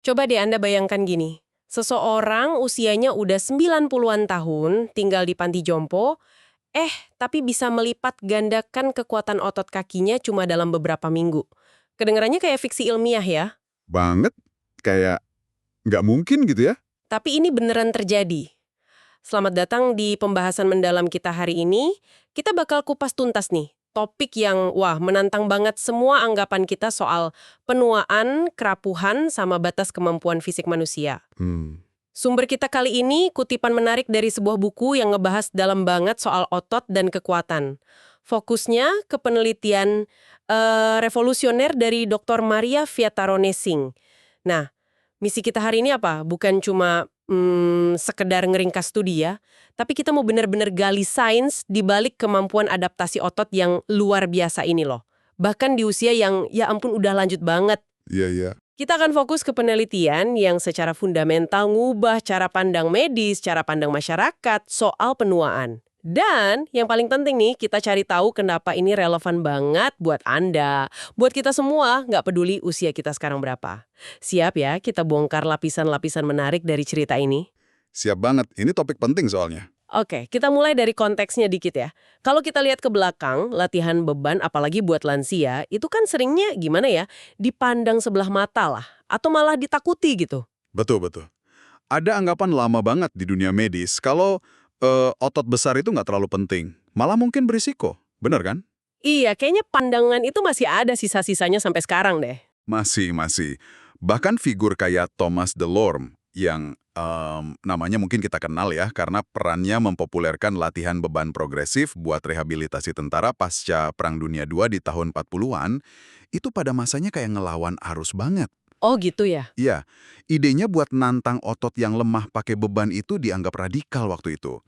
Coba deh Anda bayangkan gini. Seseorang usianya udah 90-an tahun, tinggal di panti jompo, tapi bisa melipat gandakan kekuatan otot kakinya cuma dalam beberapa minggu. Kedengarannya kayak fiksi ilmiah ya, Banget, kayak nggak mungkin gitu ya. tapi ini beneran terjadi. Selamat datang di pembahasan mendalam kita hari ini. Kita bakal kupas tuntas nih, topik yang menantang banget semua anggapan kita soal penuaan, kerapuhan, sama batas kemampuan fisik manusia. Hmm, Sumber kita kali ini kutipan menarik dari sebuah buku yang ngebahas dalam banget soal otot dan kekuatan. Fokusnya ke penelitian revolusioner dari Dr. Maria Fiatarone Singh. Nah, misi kita hari ini apa? Bukan cuma sekedar ngeringkas studi ya, tapi kita mau benar-benar gali sains di balik kemampuan adaptasi otot yang luar biasa ini loh. Bahkan di usia yang ya ampun udah lanjut banget. iya iya. Kita akan fokus ke penelitian yang secara fundamental ngubah cara pandang medis, cara pandang masyarakat soal penuaan. Dan yang paling penting nih, kita cari tahu kenapa ini relevan banget buat Anda. Buat kita semua, nggak peduli usia kita sekarang berapa. Siap ya, kita bongkar lapisan-lapisan menarik dari cerita ini? Siap banget, ini topik penting soalnya. Oke, kita mulai dari konteksnya dikit ya. Kalau kita lihat ke belakang, latihan beban apalagi buat lansia, itu kan seringnya gimana ya, dipandang sebelah mata lah, atau malah ditakuti gitu. Betul-betul. Ada anggapan lama banget di dunia medis kalau otot besar itu nggak terlalu penting. Malah mungkin berisiko. Bener kan? Iya, kayaknya pandangan itu masih ada sisa-sisanya sampai sekarang deh. Masih. Bahkan figur kayak Thomas DeLorme yang namanya mungkin kita kenal ya karena perannya mempopulerkan latihan beban progresif buat rehabilitasi tentara pasca Perang Dunia II di tahun 40-an, itu pada masanya kayak ngelawan arus banget. Oh gitu ya? Iya, idenya buat nantang otot yang lemah pakai beban itu dianggap radikal waktu itu.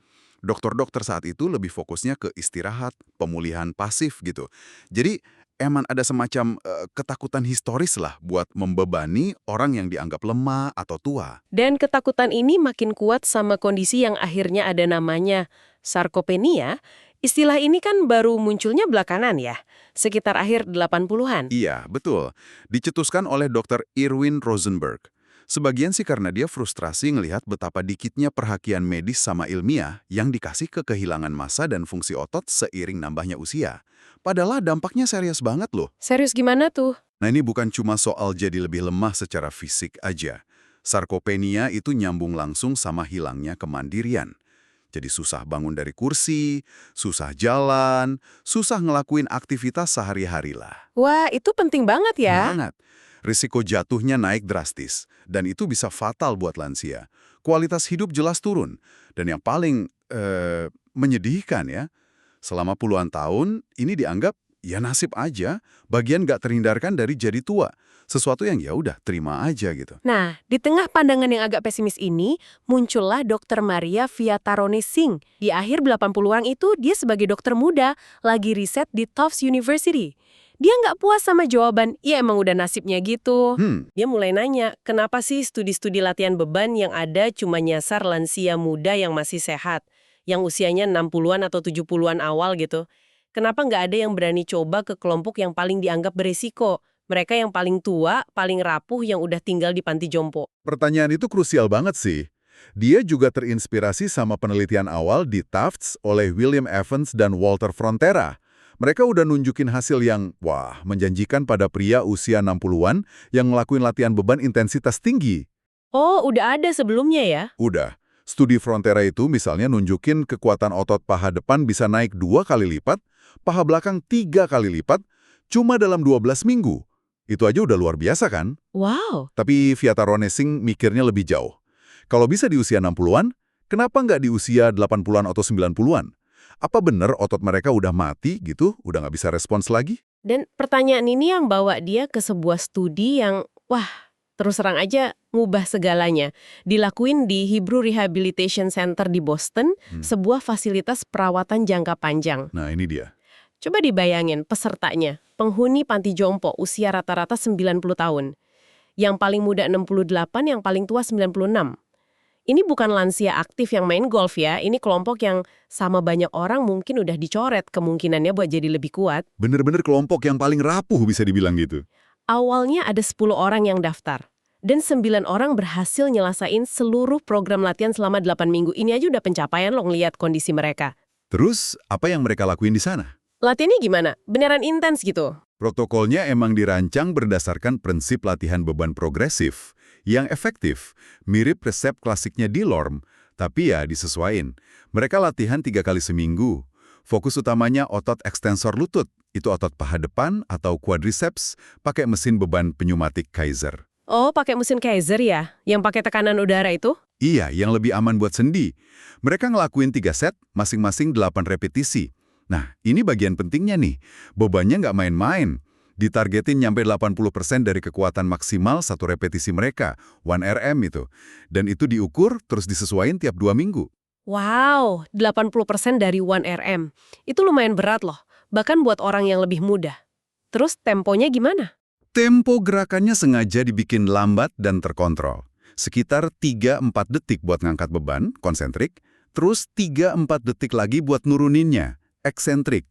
Dokter-dokter saat itu lebih fokusnya ke istirahat, pemulihan pasif gitu. Jadi emang ada semacam ketakutan historis lah buat membebani orang yang dianggap lemah atau tua. Dan ketakutan ini makin kuat sama kondisi yang akhirnya ada namanya sarkopenia. Istilah ini kan baru munculnya belakangan ya, sekitar akhir 80-an. Iya, betul. Dicetuskan oleh Dr. Irwin Rosenberg. Sebagian sih karena dia frustrasi ngelihat betapa dikitnya perhatian medis sama ilmiah yang dikasih ke kehilangan massa dan fungsi otot seiring nambahnya usia. Padahal dampaknya serius banget loh. Serius gimana tuh? Nah ini bukan cuma soal jadi lebih lemah secara fisik aja. Sarkopenia itu nyambung langsung sama hilangnya kemandirian. Jadi susah bangun dari kursi, susah jalan, susah ngelakuin aktivitas sehari-hari lah. Wah, itu penting banget ya. Banget. Risiko jatuhnya naik drastis, dan itu bisa fatal buat lansia. Kualitas hidup jelas turun. Dan yang paling menyedihkan ya, selama puluhan tahun ini dianggap ya nasib aja, bagian nggak terhindarkan dari jadi tua. Sesuatu yang ya udah terima aja gitu. Nah, di tengah pandangan yang agak pesimis ini, muncullah Dr. Maria Fiatarone Singh. Di akhir 80-an itu, dia sebagai dokter muda, lagi riset di Tufts University. Dia nggak puas sama jawaban, ya emang udah nasibnya gitu. Dia mulai nanya, kenapa sih studi-studi latihan beban yang ada cuma nyasar lansia muda yang masih sehat, yang usianya 60-an atau 70-an awal gitu. Kenapa nggak ada yang berani coba ke kelompok yang paling dianggap berisiko? Mereka yang paling tua, paling rapuh yang udah tinggal di panti jompo. Pertanyaan itu krusial banget sih. Dia juga terinspirasi sama penelitian awal di Tufts oleh William Evans dan Walter Frontera. Mereka udah nunjukin hasil yang, menjanjikan pada pria usia 60-an yang ngelakuin latihan beban intensitas tinggi. Oh, udah ada sebelumnya ya? Udah. Studi Frontera itu misalnya nunjukin kekuatan otot paha depan bisa naik 2 kali lipat, paha belakang 3 kali lipat, cuma dalam 12 minggu. Itu aja udah luar biasa kan? Wow. Tapi Fiatarone Singh mikirnya lebih jauh. Kalau bisa di usia 60-an, kenapa nggak di usia 80-an atau 90-an? Apa bener otot mereka udah mati gitu, udah nggak bisa respons lagi? Dan pertanyaan ini yang bawa dia ke sebuah studi yang, terus terang aja ngubah segalanya. Dilakuin di Hebrew Rehabilitation Center di Boston, sebuah fasilitas perawatan jangka panjang. Nah ini dia. Coba dibayangin pesertanya, penghuni panti jompo usia rata-rata 90 tahun. Yang paling muda 68, yang paling tua 96. Ini bukan lansia aktif yang main golf ya, ini kelompok yang sama banyak orang mungkin udah dicoret kemungkinannya buat jadi lebih kuat. Bener-bener kelompok yang paling rapuh bisa dibilang gitu. Awalnya ada 10 orang yang daftar. Dan 9 orang berhasil nyelesain seluruh program latihan selama 8 minggu. Ini aja udah pencapaian lo ngeliat kondisi mereka. Terus, apa yang mereka lakuin di sana? Latihannya gimana? Beneran intens gitu? Protokolnya emang dirancang berdasarkan prinsip latihan beban progresif yang efektif, mirip resep klasiknya di LORM, tapi ya disesuaiin. Mereka latihan 3 kali seminggu. Fokus utamanya otot ekstensor lutut, itu otot paha depan atau quadriceps, pakai mesin beban pneumatik Kaiser. Oh, pakai mesin Kaiser ya? Yang pakai tekanan udara itu? Iya, yang lebih aman buat sendi. Mereka ngelakuin 3 set, masing-masing 8 repetisi. Nah, ini bagian pentingnya nih. Bebannya nggak main-main. Ditargetin nyampe 80% dari kekuatan maksimal satu repetisi mereka, 1RM itu. Dan itu diukur terus disesuaikan tiap 2 minggu. Wow, 80% dari 1RM. Itu lumayan berat loh, bahkan buat orang yang lebih muda. Terus temponya gimana? Tempo gerakannya sengaja dibikin lambat dan terkontrol. Sekitar 3-4 detik buat ngangkat beban, konsentrik, terus 3-4 detik lagi buat nuruninnya, eksentrik.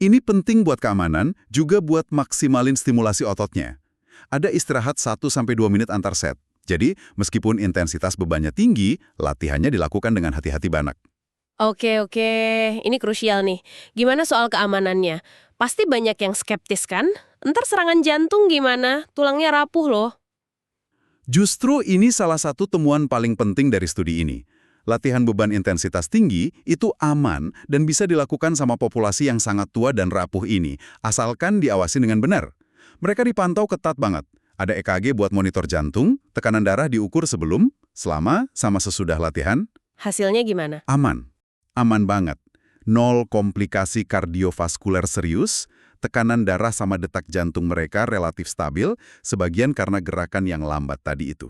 Ini penting buat keamanan, juga buat maksimalin stimulasi ototnya. Ada istirahat 1-2 menit antar set. Jadi, meskipun intensitas bebannya tinggi, latihannya dilakukan dengan hati-hati banget. Oke, ini krusial nih. Gimana soal keamanannya? Pasti banyak yang skeptis kan? Ntar serangan jantung gimana? Tulangnya rapuh loh. Justru ini salah satu temuan paling penting dari studi ini. Latihan beban intensitas tinggi itu aman dan bisa dilakukan sama populasi yang sangat tua dan rapuh ini, asalkan diawasi dengan benar. Mereka dipantau ketat banget. Ada EKG buat monitor jantung, tekanan darah diukur sebelum, selama, sama sesudah latihan. Hasilnya gimana? Aman. Aman banget. 0 komplikasi kardiovaskuler serius, tekanan darah sama detak jantung mereka relatif stabil, sebagian karena gerakan yang lambat tadi itu.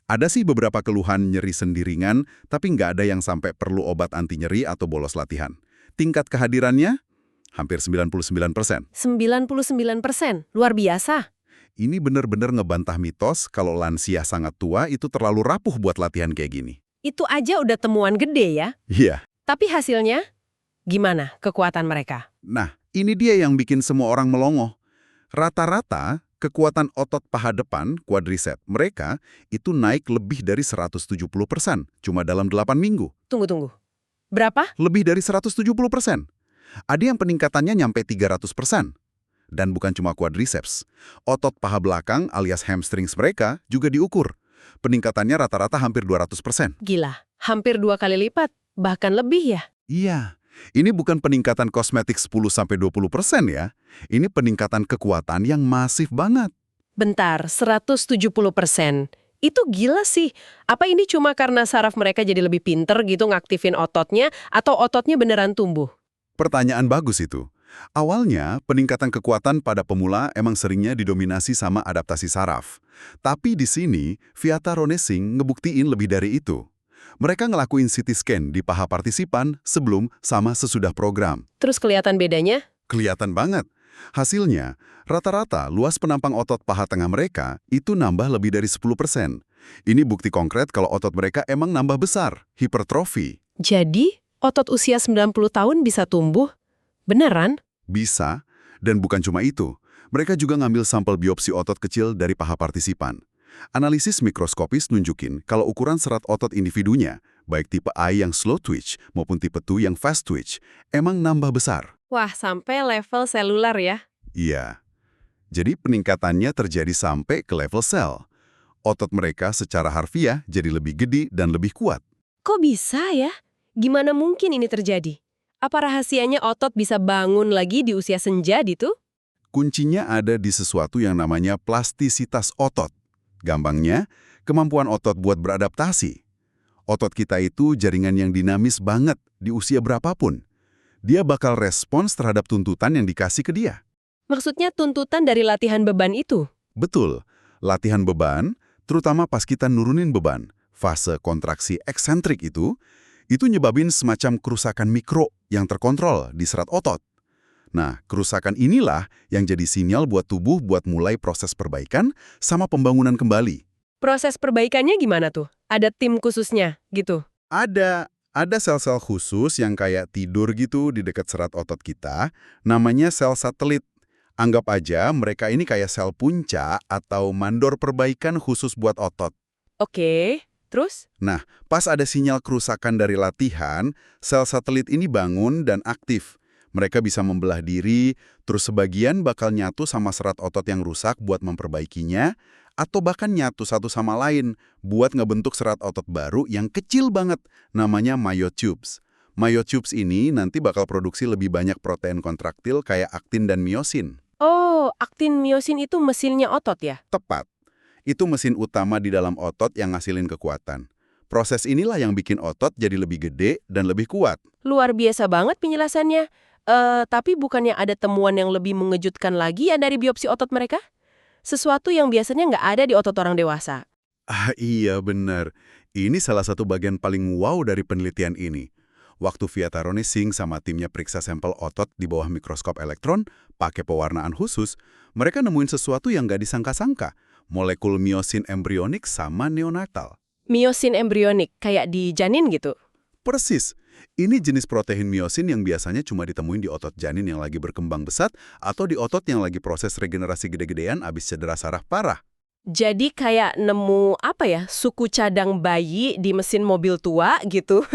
Ada sih beberapa keluhan nyeri sendi ringan, tapi nggak ada yang sampai perlu obat anti nyeri atau bolos latihan. Tingkat kehadirannya? Hampir 99%. 99%? Luar biasa. Ini bener-bener ngebantah mitos kalau lansia sangat tua itu terlalu rapuh buat latihan kayak gini. Itu aja udah temuan gede ya. Iya. Tapi hasilnya? Gimana kekuatan mereka? Nah, ini dia yang bikin semua orang melongo. Rata-rata, kekuatan otot paha depan, quadricep, mereka itu naik lebih dari 170% cuma dalam 8 minggu. Tunggu. Berapa? Lebih dari 170%. Ada yang peningkatannya nyampe 300%. Dan bukan cuma quadriceps. Otot paha belakang alias hamstrings mereka juga diukur. Peningkatannya rata-rata hampir 200%. Gila, hampir 2 kali lipat. Bahkan lebih ya? Iya. Ini bukan peningkatan kosmetik 10-20% ya. Ini peningkatan kekuatan yang masif banget. Bentar, 170%. Itu gila sih. Apa ini cuma karena saraf mereka jadi lebih pinter gitu ngaktifin ototnya, atau ototnya beneran tumbuh? Pertanyaan bagus itu. Awalnya, peningkatan kekuatan pada pemula emang seringnya didominasi sama adaptasi saraf. Tapi di sini, Fiat-Ronessing ngebuktiin lebih dari itu. Mereka ngelakuin CT scan di paha partisipan sebelum sama sesudah program. Terus kelihatan bedanya? Kelihatan banget. Hasilnya, rata-rata luas penampang otot paha tengah mereka itu nambah lebih dari 10%. Ini bukti konkret kalau otot mereka emang nambah besar, hipertrofi. Jadi, otot usia 90 tahun bisa tumbuh? Beneran? Bisa, dan bukan cuma itu. Mereka juga ngambil sampel biopsi otot kecil dari paha partisipan. Analisis mikroskopis nunjukin kalau ukuran serat otot individunya, baik tipe I yang slow twitch maupun tipe II yang fast twitch, emang nambah besar. Wah, sampai level selular ya? Iya. Jadi peningkatannya terjadi sampai ke level sel. Otot mereka secara harfiah jadi lebih gede dan lebih kuat. Kok bisa ya? Gimana mungkin ini terjadi? Apa rahasianya otot bisa bangun lagi di usia senja gitu? Kuncinya ada di sesuatu yang namanya plastisitas otot. Gampangnya, kemampuan otot buat beradaptasi. Otot kita itu jaringan yang dinamis banget di usia berapapun. Dia bakal respons terhadap tuntutan yang dikasih ke dia. Maksudnya tuntutan dari latihan beban itu? Betul, latihan beban, terutama pas kita nurunin beban, fase kontraksi eksentrik itu nyebabin semacam kerusakan mikro yang terkontrol di serat otot. Nah, kerusakan inilah yang jadi sinyal buat tubuh buat mulai proses perbaikan sama pembangunan kembali. Proses perbaikannya gimana tuh? Ada tim khususnya gitu? Ada sel-sel khusus yang kayak tidur gitu di dekat serat otot kita, namanya sel satelit. Anggap aja mereka ini kayak sel punca atau mandor perbaikan khusus buat otot. Oke, terus? Nah, pas ada sinyal kerusakan dari latihan, sel satelit ini bangun dan aktif. Mereka bisa membelah diri, terus sebagian bakal nyatu sama serat otot yang rusak buat memperbaikinya, atau bahkan nyatu satu sama lain buat ngebentuk serat otot baru yang kecil banget, namanya myotubes. Myotubes ini nanti bakal produksi lebih banyak protein kontraktil kayak aktin dan miosin. Oh, aktin miosin itu mesinnya otot ya? Tepat. Itu mesin utama di dalam otot yang ngasilin kekuatan. Proses inilah yang bikin otot jadi lebih gede dan lebih kuat. Luar biasa banget penjelasannya. Tapi bukannya ada temuan yang lebih mengejutkan lagi ya dari biopsi otot mereka? Sesuatu yang biasanya nggak ada di otot orang dewasa. Ah iya benar. Ini salah satu bagian paling wow dari penelitian ini. Waktu Viatarone Singh sama timnya periksa sampel otot di bawah mikroskop elektron, pakai pewarnaan khusus, mereka nemuin sesuatu yang nggak disangka-sangka. Molekul miosin embrionik sama neonatal. Miosin embrionik, kayak di janin gitu. Persis. Ini jenis protein miosin yang biasanya cuma ditemuin di otot janin yang lagi berkembang pesat atau di otot yang lagi proses regenerasi gede-gedean abis cedera saraf parah. Jadi kayak nemu, apa ya, suku cadang bayi di mesin mobil tua gitu.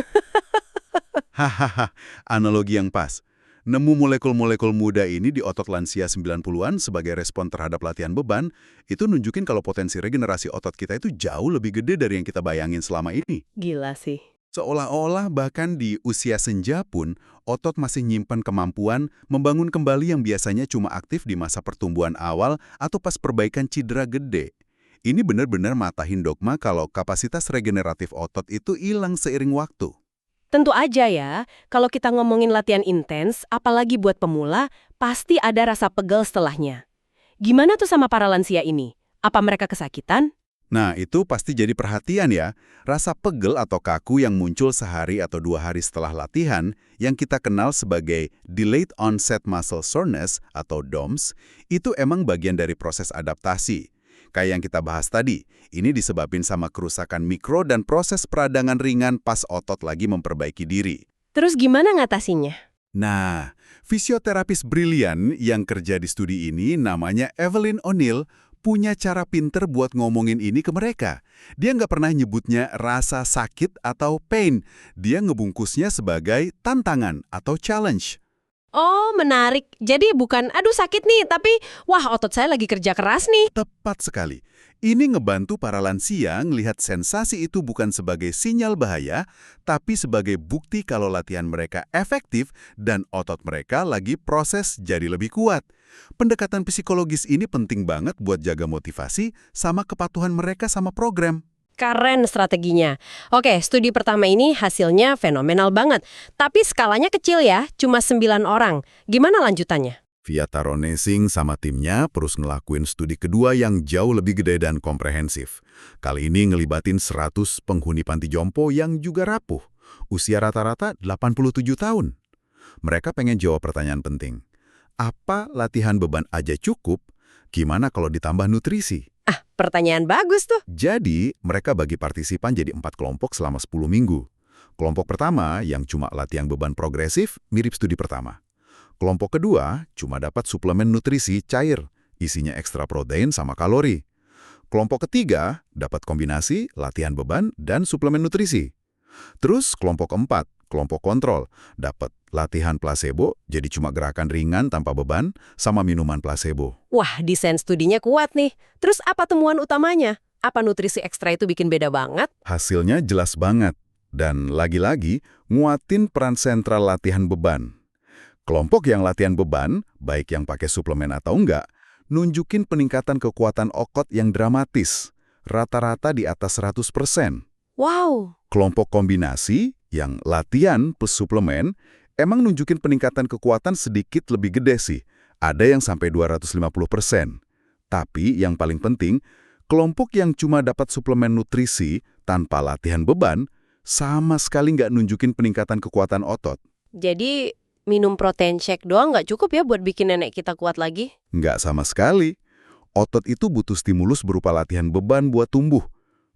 Hahaha, analogi yang pas. Nemu molekul-molekul muda ini di otot lansia 90-an sebagai respon terhadap latihan beban, itu nunjukin kalau potensi regenerasi otot kita itu jauh lebih gede dari yang kita bayangin selama ini. Gila sih. Seolah-olah bahkan di usia senja pun, otot masih nyimpan kemampuan membangun kembali yang biasanya cuma aktif di masa pertumbuhan awal atau pas perbaikan cedera gede. Ini benar-benar matahin dogma kalau kapasitas regeneratif otot itu hilang seiring waktu. Tentu aja ya, kalau kita ngomongin latihan intens, apalagi buat pemula, pasti ada rasa pegel setelahnya. Gimana tuh sama para lansia ini? Apa mereka kesakitan? Nah, itu pasti jadi perhatian ya. Rasa pegel atau kaku yang muncul sehari atau 2 hari setelah latihan, yang kita kenal sebagai Delayed Onset Muscle Soreness atau DOMS, itu emang bagian dari proses adaptasi. Kayak yang kita bahas tadi, ini disebabin sama kerusakan mikro dan proses peradangan ringan pas otot lagi memperbaiki diri. Terus gimana ngatasinya? Nah, fisioterapis brilian yang kerja di studi ini namanya Evelyn O'Neill punya cara pinter buat ngomongin ini ke mereka. Dia nggak pernah nyebutnya rasa sakit atau pain. Dia ngebungkusnya sebagai tantangan atau challenge. Oh, menarik. Jadi bukan, aduh sakit nih, tapi wah otot saya lagi kerja keras nih. Tepat sekali. Ini ngebantu para lansia ngelihat sensasi itu bukan sebagai sinyal bahaya, tapi sebagai bukti kalau latihan mereka efektif dan otot mereka lagi proses jadi lebih kuat. Pendekatan psikologis ini penting banget buat jaga motivasi sama kepatuhan mereka sama program. Keren strateginya. Oke, studi pertama ini hasilnya fenomenal banget. Tapi skalanya kecil ya, cuma 9 orang. Gimana lanjutannya? Viatarone Singh sama timnya terus ngelakuin studi kedua yang jauh lebih gede dan komprehensif. Kali ini ngelibatin 100 penghuni panti jompo yang juga rapuh. Usia rata-rata 87 tahun. Mereka pengen jawab pertanyaan penting. Apa latihan beban aja cukup? Gimana kalau ditambah nutrisi? Ah, pertanyaan bagus tuh. Jadi, mereka bagi partisipan jadi 4 kelompok selama 10 minggu. Kelompok pertama, yang cuma latihan beban progresif, mirip studi pertama. Kelompok kedua, cuma dapat suplemen nutrisi cair, isinya ekstra protein sama kalori. Kelompok ketiga, dapat kombinasi latihan beban dan suplemen nutrisi. Terus kelompok keempat, kelompok kontrol, dapat latihan placebo, jadi cuma gerakan ringan tanpa beban, sama minuman placebo. Wah, desain studinya kuat nih. Terus apa temuan utamanya? Apa nutrisi ekstra itu bikin beda banget? Hasilnya jelas banget. Dan lagi-lagi, nguatin peran sentral latihan beban. Kelompok yang latihan beban, baik yang pakai suplemen atau enggak, nunjukin peningkatan kekuatan otot yang dramatis, rata-rata di atas 100%. Wow. Kelompok kombinasi, yang latihan plus suplemen, emang nunjukin peningkatan kekuatan sedikit lebih gede sih. Ada yang sampai 250%. Tapi yang paling penting, kelompok yang cuma dapat suplemen nutrisi tanpa latihan beban, sama sekali nggak nunjukin peningkatan kekuatan otot. Jadi minum protein shake doang nggak cukup ya buat bikin nenek kita kuat lagi? Nggak sama sekali. Otot itu butuh stimulus berupa latihan beban buat tumbuh.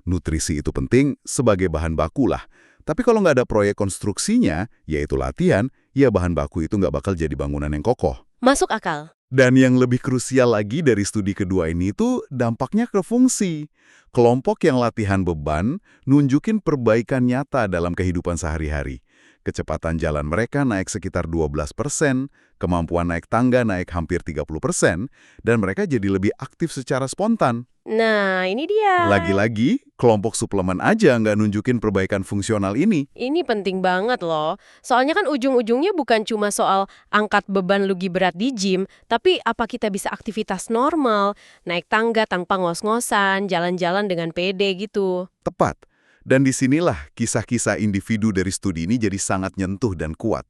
Nutrisi itu penting sebagai bahan baku lah. Tapi kalau nggak ada proyek konstruksinya, yaitu latihan, ya bahan baku itu nggak bakal jadi bangunan yang kokoh. Masuk akal. Dan yang lebih krusial lagi dari studi kedua ini tuh dampaknya ke fungsi. Kelompok yang latihan beban nunjukin perbaikan nyata dalam kehidupan sehari-hari. Kecepatan jalan mereka naik sekitar 12%, kemampuan naik tangga naik hampir 30%, dan mereka jadi lebih aktif secara spontan. Nah, ini dia. Lagi-lagi, kelompok suplemen aja nggak nunjukin perbaikan fungsional ini. Ini penting banget loh. Soalnya kan ujung-ujungnya bukan cuma soal angkat beban lugi berat di gym, tapi apa kita bisa aktivitas normal, naik tangga tanpa ngos-ngosan, jalan-jalan dengan pede gitu. Tepat. Dan disinilah kisah-kisah individu dari studi ini jadi sangat nyentuh dan kuat.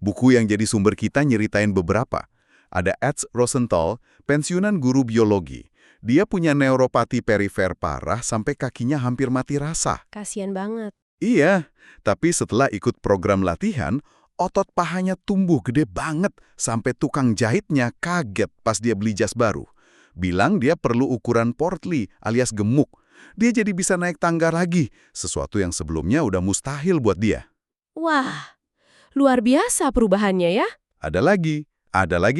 Buku yang jadi sumber kita nyeritain beberapa. Ada Ed Rosenthal, pensiunan guru biologi. Dia punya neuropati perifer parah sampai kakinya hampir mati rasa. Kasian banget. Iya, tapi setelah ikut program latihan, otot pahanya tumbuh gede banget sampai tukang jahitnya kaget pas dia beli jas baru. Bilang dia perlu ukuran portly alias gemuk. Dia jadi bisa naik tangga lagi, sesuatu yang sebelumnya udah mustahil buat dia. Wah, luar biasa perubahannya ya. Ada lagi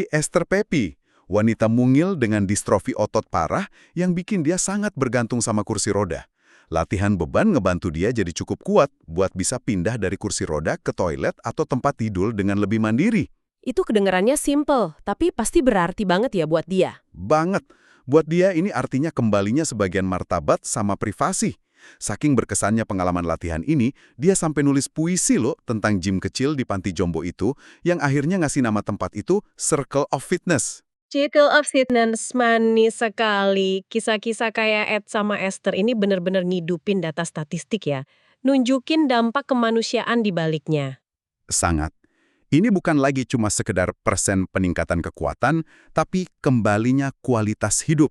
Esther Pepi, wanita mungil dengan distrofi otot parah yang bikin dia sangat bergantung sama kursi roda. Latihan beban ngebantu dia jadi cukup kuat buat bisa pindah dari kursi roda ke toilet atau tempat tidur dengan lebih mandiri. Itu kedengarannya simple, tapi pasti berarti banget ya buat dia. Banget. Buat dia ini artinya kembalinya sebagian martabat sama privasi. Saking berkesannya pengalaman latihan ini, dia sampai nulis puisi loh tentang gym kecil di panti jombo itu yang akhirnya ngasih nama tempat itu Circle of Fitness. Circle of Fitness, manis sekali. Kisah-kisah kayak Ed sama Esther ini bener-bener ngidupin data statistik ya. Nunjukin dampak kemanusiaan di baliknya. Sangat. Ini bukan lagi cuma sekedar persen peningkatan kekuatan, tapi kembalinya kualitas hidup.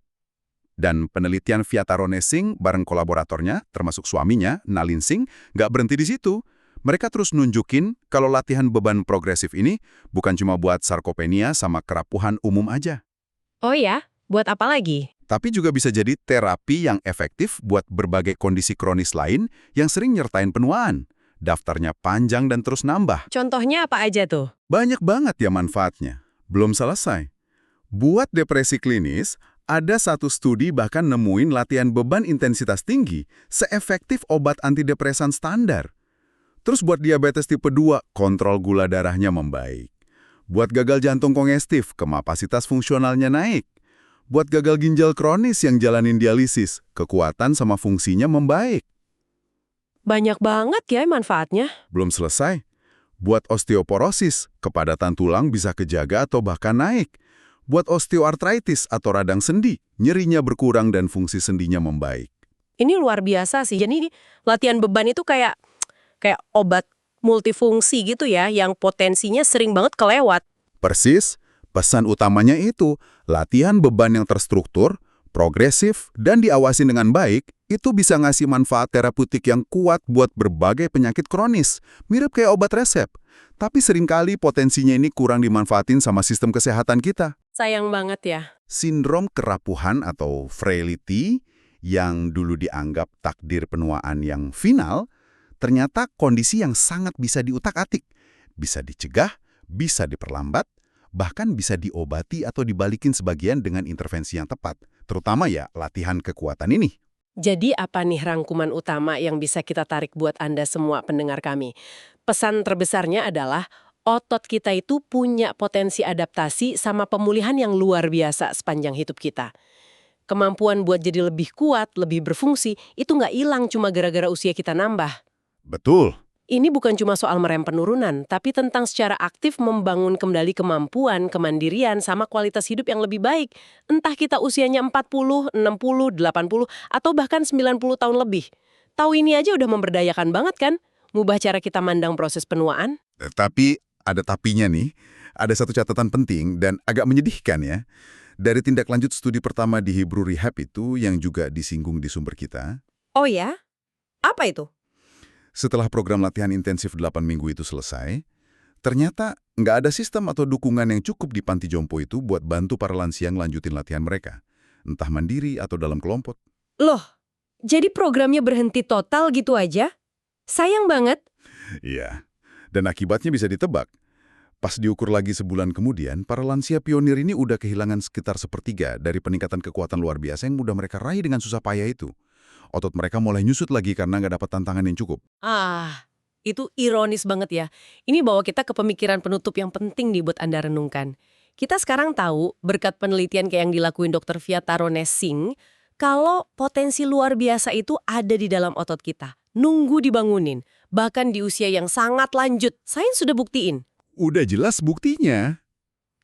Dan penelitian Fiatarone Singh bareng kolaboratornya, termasuk suaminya, Nalin Singh, nggak berhenti di situ. Mereka terus nunjukin kalau latihan beban progresif ini bukan cuma buat sarkopenia sama kerapuhan umum aja. Oh ya? Buat apa lagi? Tapi juga bisa jadi terapi yang efektif buat berbagai kondisi kronis lain yang sering nyertain penuaan. Daftarnya panjang dan terus nambah. Contohnya apa aja tuh? Banyak banget ya manfaatnya. Belum selesai. Buat depresi klinis, ada satu studi bahkan nemuin latihan beban intensitas tinggi seefektif obat antidepresan standar. Terus buat diabetes tipe 2, kontrol gula darahnya membaik. Buat gagal jantung kongestif, kapasitas fungsionalnya naik. Buat gagal ginjal kronis yang jalanin dialisis, kekuatan sama fungsinya membaik. Banyak banget ya manfaatnya. Belum selesai. Buat osteoporosis, kepadatan tulang bisa kejaga atau bahkan naik. Buat osteoartritis atau radang sendi, nyerinya berkurang dan fungsi sendinya membaik. Ini luar biasa sih. Jadi latihan beban itu kayak obat multifungsi gitu ya, yang potensinya sering banget kelewat. Persis, pesan utamanya itu, latihan beban yang terstruktur, progresif, dan diawasi dengan baik, itu bisa ngasih manfaat terapeutik yang kuat buat berbagai penyakit kronis, mirip kayak obat resep. Tapi seringkali potensinya ini kurang dimanfaatin sama sistem kesehatan kita. Sayang banget ya. Sindrom kerapuhan atau frailty, yang dulu dianggap takdir penuaan yang final, ternyata kondisi yang sangat bisa diutak-atik. Bisa dicegah, bisa diperlambat, bahkan bisa diobati atau dibalikin sebagian dengan intervensi yang tepat. Terutama ya latihan kekuatan ini. Jadi apa nih rangkuman utama yang bisa kita tarik buat Anda semua pendengar kami? Pesan terbesarnya adalah otot kita itu punya potensi adaptasi sama pemulihan yang luar biasa sepanjang hidup kita. Kemampuan buat jadi lebih kuat, lebih berfungsi, itu nggak hilang cuma gara-gara usia kita nambah. Betul. Ini bukan cuma soal merem penurunan, tapi tentang secara aktif membangun kembali kemampuan, kemandirian, sama kualitas hidup yang lebih baik. Entah kita usianya 40, 60, 80, atau bahkan 90 tahun lebih. Tahu ini aja udah memberdayakan banget kan? Ngubah cara kita mandang proses penuaan. Tapi ada tapinya nih. Ada satu catatan penting dan agak menyedihkan ya. Dari tindak lanjut studi pertama di Hebrew Rehab itu yang juga disinggung di sumber kita. Oh ya? Apa itu? Setelah program latihan intensif 8 minggu itu selesai, ternyata nggak ada sistem atau dukungan yang cukup di panti jompo itu buat bantu para lansia lanjutin latihan mereka. Entah mandiri atau dalam kelompok. Loh, jadi programnya berhenti total gitu aja? Sayang banget. Iya, dan akibatnya bisa ditebak. Pas diukur lagi sebulan kemudian, para lansia pionir ini udah kehilangan sekitar sepertiga dari peningkatan kekuatan luar biasa yang udah mereka raih dengan susah payah itu. Otot mereka mulai nyusut lagi karena nggak dapat tantangan yang cukup. Itu ironis banget ya. Ini bawa kita ke pemikiran penutup yang penting nih buat Anda renungkan. Kita sekarang tahu, berkat penelitian kayak yang dilakuin Dr. Vyatarones Singh, kalau potensi luar biasa itu ada di dalam otot kita. Nunggu dibangunin. Bahkan di usia yang sangat lanjut. Sains sudah buktiin. Udah jelas buktinya.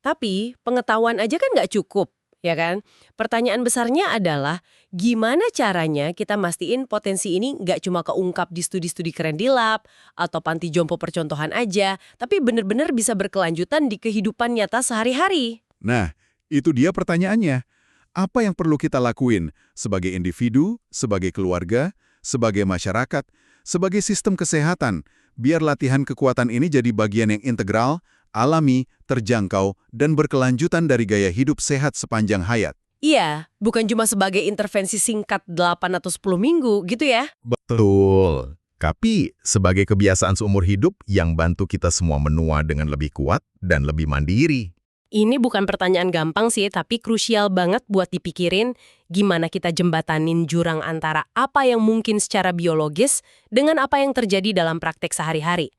Tapi pengetahuan aja kan nggak cukup, ya kan? Pertanyaan besarnya adalah, gimana caranya kita mastiin potensi ini nggak cuma keungkap di studi-studi keren di lab, atau panti jompo percontohan aja, tapi benar-benar bisa berkelanjutan di kehidupan nyata sehari-hari? Nah, itu dia pertanyaannya. Apa yang perlu kita lakuin sebagai individu, sebagai keluarga, sebagai masyarakat, sebagai sistem kesehatan, biar latihan kekuatan ini jadi bagian yang integral, alami, terjangkau, dan berkelanjutan dari gaya hidup sehat sepanjang hayat. Iya, bukan cuma sebagai intervensi singkat 8 atau 10 minggu gitu ya? Betul. Tapi sebagai kebiasaan seumur hidup yang bantu kita semua menua dengan lebih kuat dan lebih mandiri. Ini bukan pertanyaan gampang sih, tapi krusial banget buat dipikirin gimana kita jembatanin jurang antara apa yang mungkin secara biologis dengan apa yang terjadi dalam praktek sehari-hari.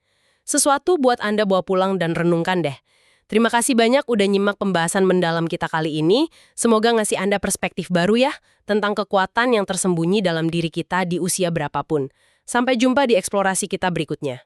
Sesuatu buat Anda bawa pulang dan renungkan deh. Terima kasih banyak udah nyimak pembahasan mendalam kita kali ini. Semoga ngasih Anda perspektif baru ya tentang kekuatan yang tersembunyi dalam diri kita di usia berapapun. Sampai jumpa di eksplorasi kita berikutnya.